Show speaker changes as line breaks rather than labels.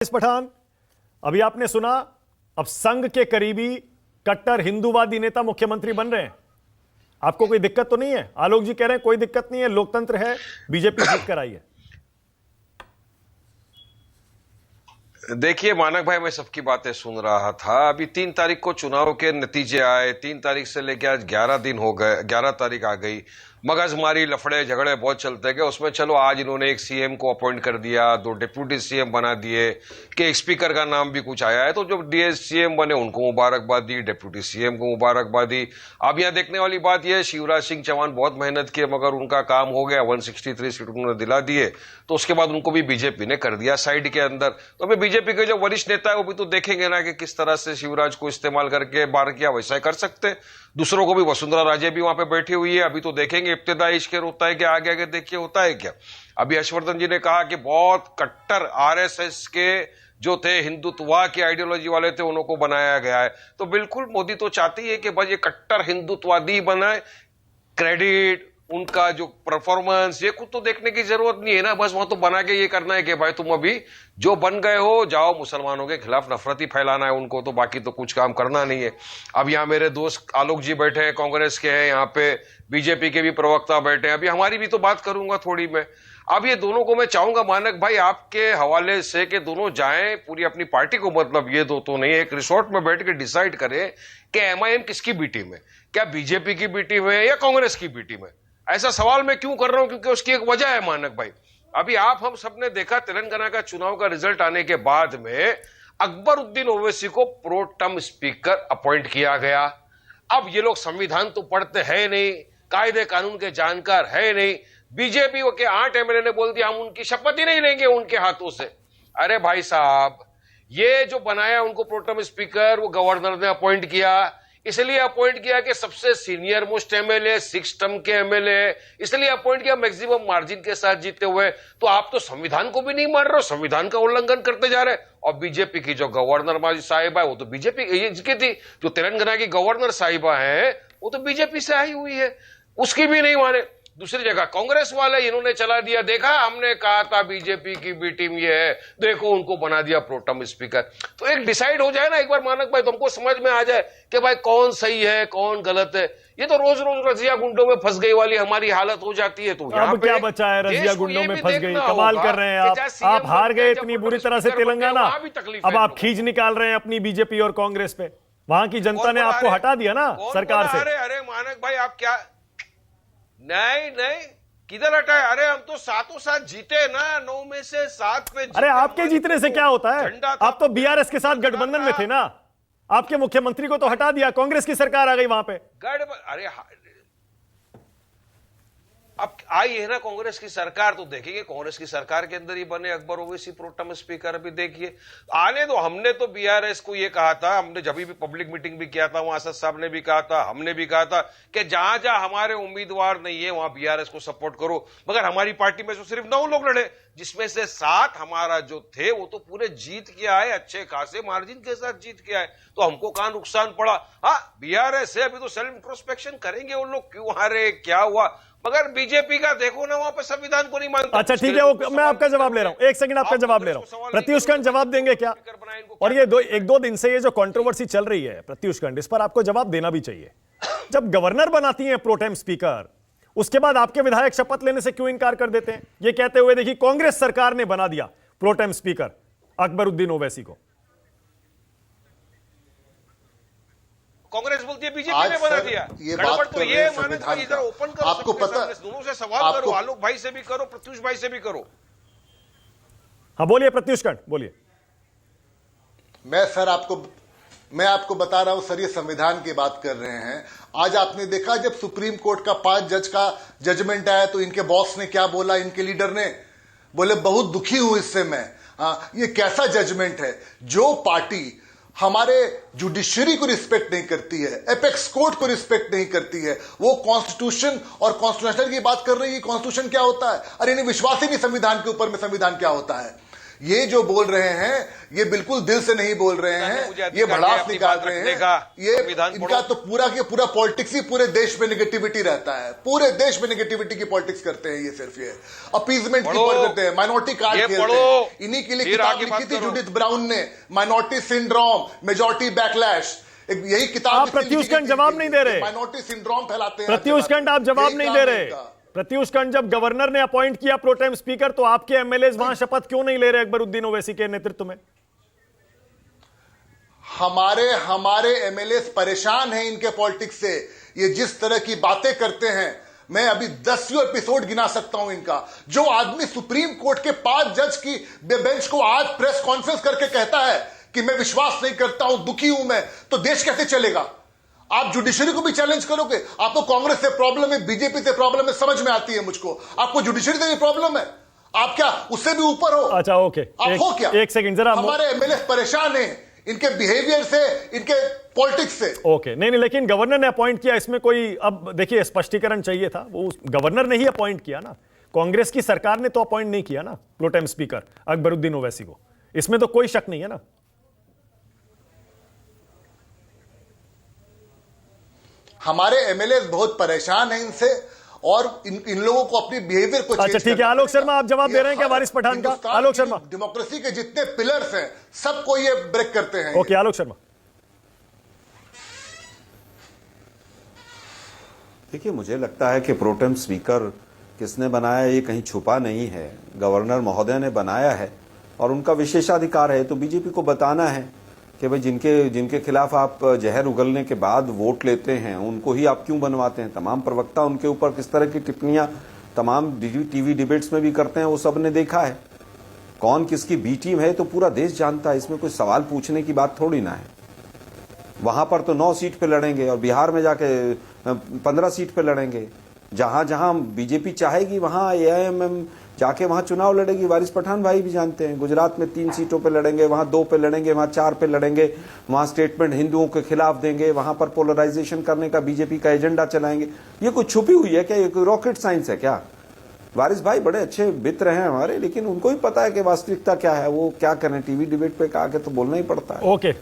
फारिस पठान, अभी आपने सुना, अब संघ के करीबी कट्टर हिंदूवादी नेता मुख्यमंत्री बन रहे हैं। आपको कोई दिक्कत तो नहीं है? आलोक जी कह रहे हैं कोई दिक्कत नहीं है, लोकतंत्र है, बीजेपी जीत कर आई है।
देखिए मानक भाई, मैं सबकी बातें सुन रहा था। अभी 3 तारीख को चुनाव के नतीजे आए, 3 तारीख से लेकर आज 11 दिन हो गए, 11 तारीख आ गई। मगजमारी, लफड़े झगड़े बहुत चलते गए। उसमें चलो आज इन्होंने एक सीएम को अपॉइंट कर दिया, 2 डिप्टी सीएम बना दिए, कि एक स्पीकर का नाम भी कुछ आया है। तो जो डीएस सीएम बने उनको मुबारकबाद दी, डिप्टी सीएम को मुबारकबाद दी। अब यहाँ देखने वाली बात यह है, शिवराज सिंह चौहान बहुत मेहनत किए मगर उनका काम हो गया, 163 सीट उन्होंने दिला दिए। तो उसके बाद उनको भी बीजेपी ने कर दिया साइड के अंदर। तो अभी बीजेपी के जो वरिष्ठ नेता है वो भी तो देखेंगे ना कि किस तरह से शिवराज को इस्तेमाल करके बार किया, वैसा ही कर सकते। दूसरों को भी, वसुंधरा राजे भी वहां पे बैठी हुई है, अभी तो देखेंगे इब्तिदाई इश्क होता है कि आगे आगे देखिए होता है क्या। अभी हर्षवर्धन जी ने कहा कि बहुत कट्टर आरएसएस के जो थे, हिंदुत्व की आइडियोलॉजी वाले थे, उनको बनाया गया है। तो बिल्कुल मोदी तो चाहती है कि भाई ये कट्टर हिंदुत्ववादी बनाए। क्रेडिट, उनका जो परफॉर्मेंस, ये कुछ तो देखने की जरूरत नहीं है ना। बस वहां तो बना के ये करना है कि भाई तुम अभी जो बन गए हो, जाओ मुसलमानों के खिलाफ नफरत ही फैलाना है उनको, तो बाकी तो कुछ काम करना नहीं है। अब यहाँ मेरे दोस्त आलोक जी बैठे हैं, कांग्रेस के हैं, यहाँ पे बीजेपी के भी प्रवक्ता बैठे हैं। अभी हमारी भी तो बात करूंगा थोड़ी मैं। अब ये दोनों को मैं चाहूंगा मानक भाई आपके हवाले से कि दोनों जाएं पूरी अपनी पार्टी को, मतलब ये दो तो नहीं, एक रिसोर्ट में बैठ के डिसाइड करें कि एमआईएम किसकी बी टीम है, क्या बीजेपी की बी टीम है या कांग्रेस की बी टीम है। ऐसा सवाल मैं क्यों कर रहा हूं, क्योंकि उसकी एक वजह है मानक भाई। अभी आप हम सबने देखा तेलंगाना का चुनाव का रिजल्ट आने के बाद में अकबरुद्दीन ओवैसी को प्रो टर्म स्पीकर अपॉइंट किया गया। अब ये लोग संविधान तो पढ़ते हैं नहीं, कायदे कानून के जानकार है नहीं। बीजेपी के 8 एमएलए ने बोल दिया हम उनकी शपथ ही नहीं लेंगे उनके हाथों से। अरे भाई साहब, ये जो बनाया उनको प्रो टर्म स्पीकर, वो गवर्नर ने अपॉइंट किया। इसलिए अपॉइंट किया कि सबसे सीनियर मोस्ट एमएलए, 6 टर्म के एमएलए, इसलिए अपॉइंट किया मैक्सिमम मार्जिन के साथ जीते हुए। तो आप तो संविधान को भी नहीं मान रहे हो, संविधान का उल्लंघन करते जा रहे। और बीजेपी की जो गवर्नर साहिबा है वो तो बीजेपी की थी, जो तेलंगाना की गवर्नर साहिबा है वो तो बीजेपी से आई हुई है, उसकी भी नहीं माने। दूसरी जगह कांग्रेस वाले इन्होंने चला दिया, देखा हमने कहा था बीजेपी की बी टीम ये है, देखो उनको बना दिया प्रो टर्म स्पीकर। तो एक डिसाइड हो जाए ना एक बार मानक भाई, तुमको समझ में आ जाए कि भाई कौन सही है कौन गलत है। ये तो रोज रोज रजिया गुंडों में फंस गई वाली हमारी हालत हो जाती है। तो
अब क्या बचा है, रजिया गुंडों में फंस गई, कमाल कर रहे हैं आप हार गए इतनी बुरी तरह से तेलंगाना, अब आप खींच निकाल रहे हैं अपनी बीजेपी और कांग्रेस पे। वहां की जनता ने आपको हटा दिया ना सरकार से।
अरे मानक भाई आप क्या, नहीं किधर हटाए? अरे हम तो 7 जीते ना, 9 में से 7 पे जीते।
अरे आपके जीतने से क्या होता है, आप तो बीआरएस के साथ गठबंधन में थे ना, आपके मुख्यमंत्री को तो हटा दिया, कांग्रेस की सरकार आ गई वहां पे।
अरे अब आई है ना कांग्रेस की सरकार, तो देखेंगे कांग्रेस की सरकार के अंदर ही बने Akbar Owaisi pro term speaker. अभी देखिए आने दो। हमने तो बीआरएस को ये कहा था, हमने जब भी पब्लिक मीटिंग भी किया था, वहां असद साहब ने भी कहा था, हमने भी कहा था कि जहां जहां हमारे उम्मीदवार नहीं है वहां बीआरएस को सपोर्ट करो। मगर हमारी पार्टी में तो सिर्फ 9 लोग लड़े, जिसमें से 7 हमारा जो थे वो तो पूरे जीत के आए, अच्छे खासे मार्जिन के साथ जीत के आए। तो हमको कहां नुकसान पड़ा? हाँ बीआरएस है, अभी तो सेल्फ इंट्रोस्पेक्शन करेंगे उन लोग, क्यों हारे क्या हुआ। मगर बीजेपी का देखो ना, वहां पर संविधान को नहीं मानता।
अच्छा ठीक है, मैं आपका जवाब ले रहा हूं, एक सेकंड आपका जवाब ले रहा हूं। प्रत्युष खंड जवाब देंगे क्या? और ये 1-2 दिन से ये जो कंट्रोवर्सी चल रही है प्रत्युष खंड, इस पर आपको जवाब देना भी चाहिए। जब गवर्नर बनाती हैं प्रो टेम स्पीकर, उसके बाद आपके विधायक शपथ लेने से क्यों इनकार कर देते हैं? ये कहते हुए देखिए कांग्रेस सरकार ने बना दिया pro tem speaker Akbaruddin Owaisi को।
कांग्रेस बोलती है बीजेपी ने बना दिया।
ये बात
तो ये मानक भाई इधर ओपन करो,
आपको पता,
दोनों से सवाल करो, आलोक भाई से भी करो, प्रत्युष भाई से भी करो।
हाँ बोलिए प्रत्युष खंड, बोलिए।
मैं आपको बता रहा हूं सर, ये संविधान की बात कर रहे हैं। आज आपने देखा जब सुप्रीम कोर्ट का 5 जज का जजमेंट आया तो इनके बॉस ने क्या बोला, इनके लीडर ने बोले बहुत दुखी हूं इससे मैं। ये कैसा जजमेंट है? जो पार्टी हमारे जुडिशरी को रिस्पेक्ट नहीं करती है, एपेक्स कोर्ट को रिस्पेक्ट नहीं करती है, वो कॉन्स्टिट्यूशन और कॉन्स्टिट्यूशनल की बात कर रही है। कॉन्स्टिट्यूशन क्या होता है? अरे इन्हें विश्वास ही नहीं संविधान के ऊपर में, संविधान क्या होता है। ये जो बोल रहे हैं ये बिल्कुल दिल से नहीं बोल रहे
मुझे
हैं,
अधिकार
ये
है
भड़ास
अपनी
निकाल
बात
रहे
रखने
हैं।
का।
ये
संविधान
इनका
पढ़ो।
तो पूरा के पूरा पॉलिटिक्स ही पूरे देश में नेगेटिविटी रहता है, पूरे देश में नेगेटिविटी की पॉलिटिक्स करते हैं। ये सिर्फ ये अपीजमेंट की
पढ़ो।
पॉलिटिक्स करते हैं, माइनॉरिटी कार्ड
ये
खेलते
पढ़ो।
हैं। इन्हीं के लिए
फिर
किताब
आगे
लिखी
बात
थी
करो।
जूडिथ ब्राउन ने, माइनॉरिटी सिंड्रोम, मेजॉरिटी बैकलैश। यही किताब
आप प्रत्युष खंड जवाब नहीं दे रहे।
माइनॉरिटी सिंड्रोम फैलाते हैं।
प्रत्युष खंड आप जवाब
यही
नहीं
काम
दे
है
रहे।
इनका।
प्रत्युष खंड जब गवर्नर ने अपॉइंट किया प्रोटेम स्पीकर तो आपके एमएलए वहां शपथ क्यों नहीं ले रहे अकबरुद्दीन ओवैसी के नेतृत्व में?
हमारे एमएलए परेशान हैं इनके पॉलिटिक्स से। ये जिस तरह की बातें करते हैं, मैं अभी 10 एपिसोड गिना सकता हूं इनका। जो आदमी सुप्रीम कोर्ट के 5 जज की बेंच को आज प्रेस कॉन्फ्रेंस करके कहता है कि मैं विश्वास नहीं करता हूं, दुखी हूं मैं, तो देश कैसे चलेगा? आप जुडिशरी को भी चैलेंज करोगे? आपको कांग्रेस से प्रॉब्लम है, बीजेपी से प्रॉब्लम है, समझ में आती है मुझको। आपको जुडिशरी से भी प्रॉब्लम है, आप क्या उससे भी ऊपर हो?
अच्छा ओके,
आप हो क्या?
एक सेकंड जरा।
हमारे एमएलए परेशान हैं इनके बिहेवियर से, इनके पॉलिटिक्स से।
ओके, नहीं नहीं, लेकिन गवर्नर ने अपॉइंट किया, इसमें कोई अब देखिए स्पष्टीकरण चाहिए था। वो गवर्नर ने ही अपॉइंट किया ना, कांग्रेस की सरकार ने तो अपॉइंट नहीं किया ना प्रोटेम स्पीकर अकबरुद्दीन ओवैसी को। इसमें तो कोई शक नहीं है ना।
हमारे एमएलए बहुत परेशान हैं इनसे, और इन लोगों को अपनी बिहेवियर को
अच्छा ठीक है, आलोक शर्मा आप जवाब दे रहे हैं क्या वारिस पठान का? आलोक शर्मा,
डेमोक्रेसी के जितने पिलर्स हैं सबको ये ब्रेक करते हैं।
ओके आलोक शर्मा।
देखिए, मुझे लगता है कि प्रोटेम स्पीकर किसने बनाया ये कहीं छुपा नहीं है। गवर्नर महोदय ने बनाया है और उनका विशेषाधिकार है। तो बीजेपी को बताना है कि भाई जिनके खिलाफ आप जहर उगलने के बाद वोट लेते हैं उनको ही आप क्यों बनवाते हैं। तमाम प्रवक्ता उनके ऊपर किस तरह की टिप्पणियां तमाम टीवी डिबेट्स में भी करते हैं, वो सब ने देखा है। कौन किसकी बी टीम है तो पूरा देश जानता है, इसमें कोई सवाल पूछने की बात थोड़ी ना है। वहां पर तो 9 सीट पे लड़ेंगे और बिहार में जाके 15 सीट पे लड़ेंगे। जहां जहां बीजेपी चाहेगी वहां एआईएमएम जाके वहां चुनाव लड़ेगी। वारिस पठान भाई भी जानते हैं, गुजरात में 3 सीटों पे लड़ेंगे, वहां 2 पे लड़ेंगे, वहां 4 पे लड़ेंगे। वहां स्टेटमेंट हिंदुओं के खिलाफ देंगे, वहां पर पोलराइजेशन करने का बीजेपी का एजेंडा चलाएंगे। ये कुछ छुपी हुई है क्या? ये कोई रॉकेट साइंस है क्या? वारिस भाई बड़े अच्छे मित्र हैं हमारे, लेकिन उनको ही पता है कि वास्तविकता क्या है। वो क्या करें, टीवी डिबेट पे आके तो बोलना ही पड़ता है।
ओके